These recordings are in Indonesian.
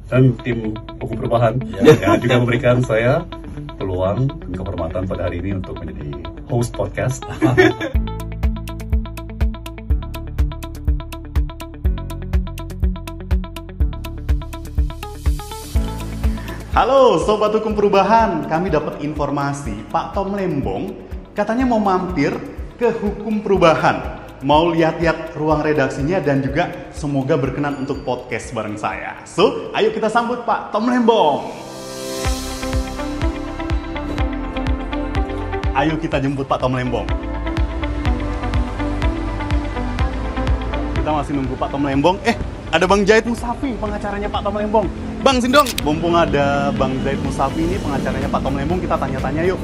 dan tim Hukum Perubahan yang juga memberikan saya peluang dan kehormatan pada hari ini untuk menjadi host podcast. Halo Sobat Hukum Perubahan, kami dapat informasi Pak Tom Lembong katanya mau mampir ke Hukum Perubahan. Mau lihat-lihat ruang redaksinya dan juga semoga berkenan untuk podcast bareng saya. So, ayo kita sambut Pak Tom Lembong. Ayo kita jemput Pak Tom Lembong. Kita masih nunggu Pak Tom Lembong. Ada Bang Zahid Musafi, pengacaranya Pak Tom Lembong. Bang, sini dong. Mumpung ada Bang Zahid Musafi ini, pengacaranya Pak Tom Lembong, kita tanya-tanya yuk.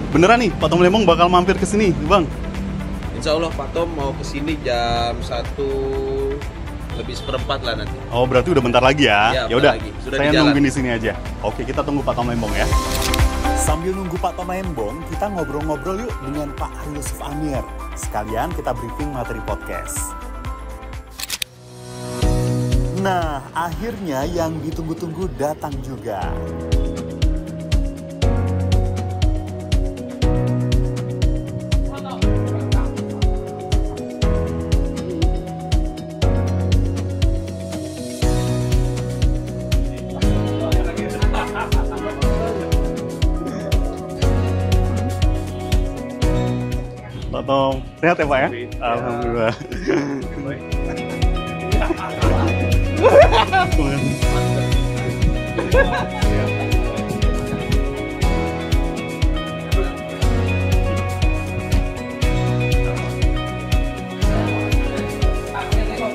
Beneran nih, Pak Tom Lembong bakal mampir ke sini, Bang? Insya Allah Pak Tom mau ke sini jam 1:04 lah nanti. Oh, berarti udah bentar lagi ya? Ya udah, saya nungguin di sini aja. Oke, kita tunggu Pak Tom Lembong ya. Sambil nunggu Pak Tom Lembong, kita ngobrol-ngobrol yuk dengan Pak Ari Yusuf Amir. Sekalian kita briefing materi podcast. Nah, akhirnya yang ditunggu-tunggu datang juga. Pak Tom, sehat ya Pak ya? Alhamdulillah.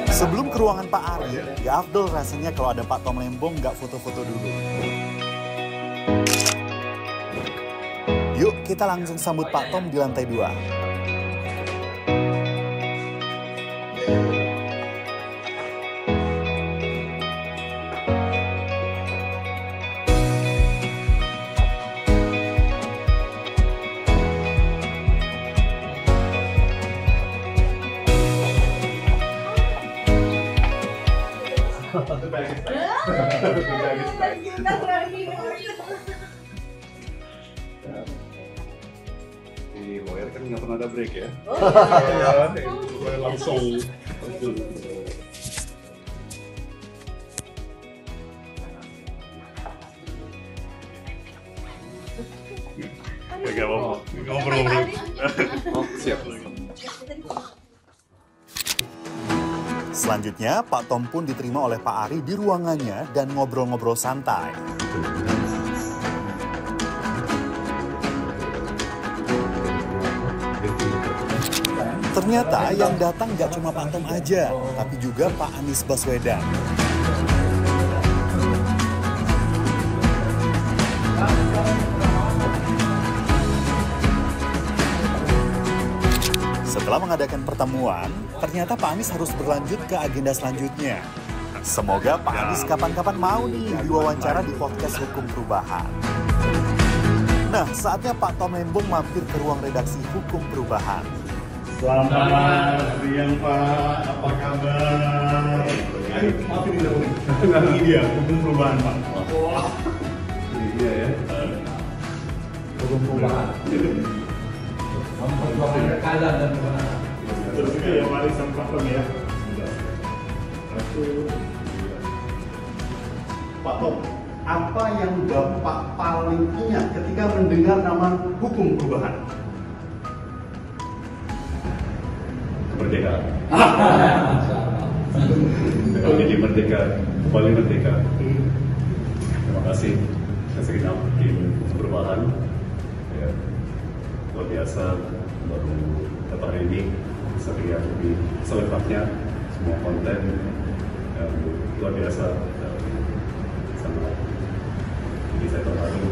Sebelum ke ruangan Pak Ari, ya afdol rasanya kalau ada Pak Tom Lembong nggak foto-foto dulu. Yuk kita langsung sambut Pak Tom di lantai 2. Di lawyer kan nggak pernah ada break ya. Langsung. Gak apa-apa, ngobrol-ngobrol. Oh, siap. Selanjutnya, Pak Tom pun diterima oleh Pak Ari di ruangannya dan ngobrol-ngobrol santai. Ternyata yang datang gak cuma Pak Tom aja, tapi juga Pak Anies Baswedan. Setelah mengadakan pertemuan, ternyata Pak Anies harus berlanjut ke agenda selanjutnya. Semoga Pak Anies kapan-kapan mau nih diwawancara di podcast Hukum Perubahan. Nah, saatnya Pak Tom Lembong mampir ke ruang redaksi Hukum Perubahan. Selamat siang Pak, apa kabar? Ayo, maafin dulu. Ini dia, Hukum Perubahan Pak. Wah, ini dia ya. Hukum Perubahan. Memperjuangkan keadilan dan kebenaran. Terus juga ya Pak Anies Pak Tom ya. Pak Tom, apa yang Bapak paling ingat ketika mendengar nama Hukum Perubahan? Kemerdekaan. Kalau jadi merdeka, kembali merdeka. Terima kasih segenap tim Perubahan. Ya, luar biasa, baru beberapa hari ini bisa lihat lebih selengkapnya semua konten yang luar biasa. Sangat jadi saya terharu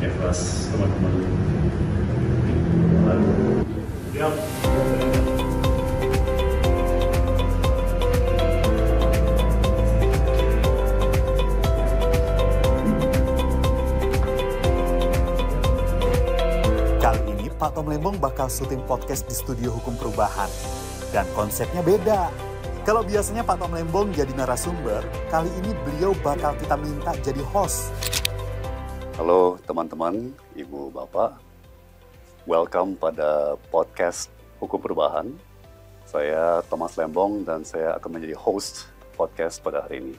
ikhlas teman-teman di Perubahan. Siap. Kali ini Pak Tom Lembong bakal syuting podcast di studio Hukum Perubahan. Dan konsepnya beda. Kalau biasanya Pak Tom Lembong jadi narasumber, kali ini beliau bakal kita minta jadi host. Halo teman-teman, ibu bapak. Welcome pada podcast Hukum Perubahan. Saya Thomas Lembong dan saya akan menjadi host podcast pada hari ini.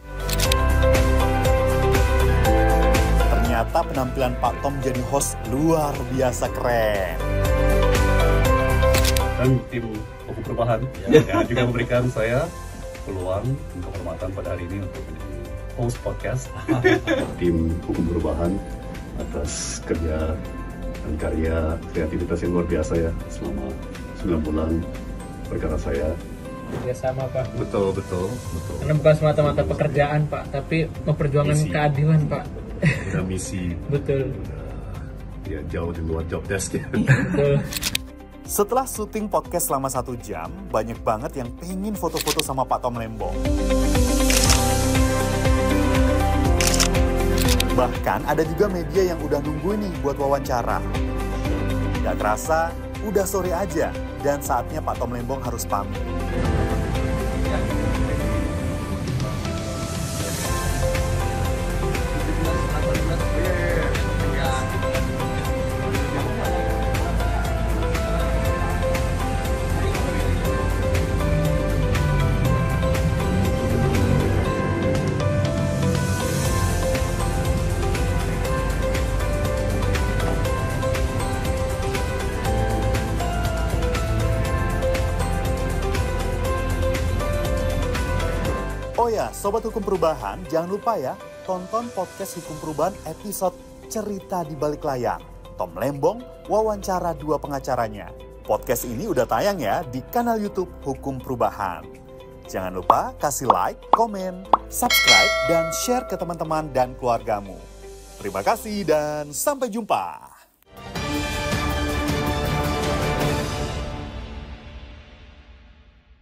Ternyata penampilan Pak Tom jadi host luar biasa keren. Dan tim Hukum Perubahan yang juga memberikan saya peluang dan kehormatan pada hari ini untuk menjadi host podcast. Tim Hukum Perubahan atas kerja dan karya kreativitas yang luar biasa ya selama 9 bulan perkara saya. Ya sama Pak. Betul. Karena bukan semata-mata pekerjaan Pak, tapi memperjuangkan Misi. keadilan Pak. Ada misi. Betul. Ya jauh di luar job desk ya. Betul. Setelah syuting podcast selama 1 jam, banyak banget yang pengen foto-foto sama Pak Tom Lembong. Bahkan ada juga media yang udah nunggu nih buat wawancara. Gak kerasa, udah sore aja dan saatnya Pak Tom Lembong harus pamit. Oh ya, Sobat Hukum Perubahan, jangan lupa ya, tonton podcast Hukum Perubahan episode Cerita di Balik Layar. Tom Lembong, wawancara 2 pengacaranya. Podcast ini udah tayang ya di kanal YouTube Hukum Perubahan. Jangan lupa kasih like, komen, subscribe, dan share ke teman-teman dan keluargamu. Terima kasih dan sampai jumpa.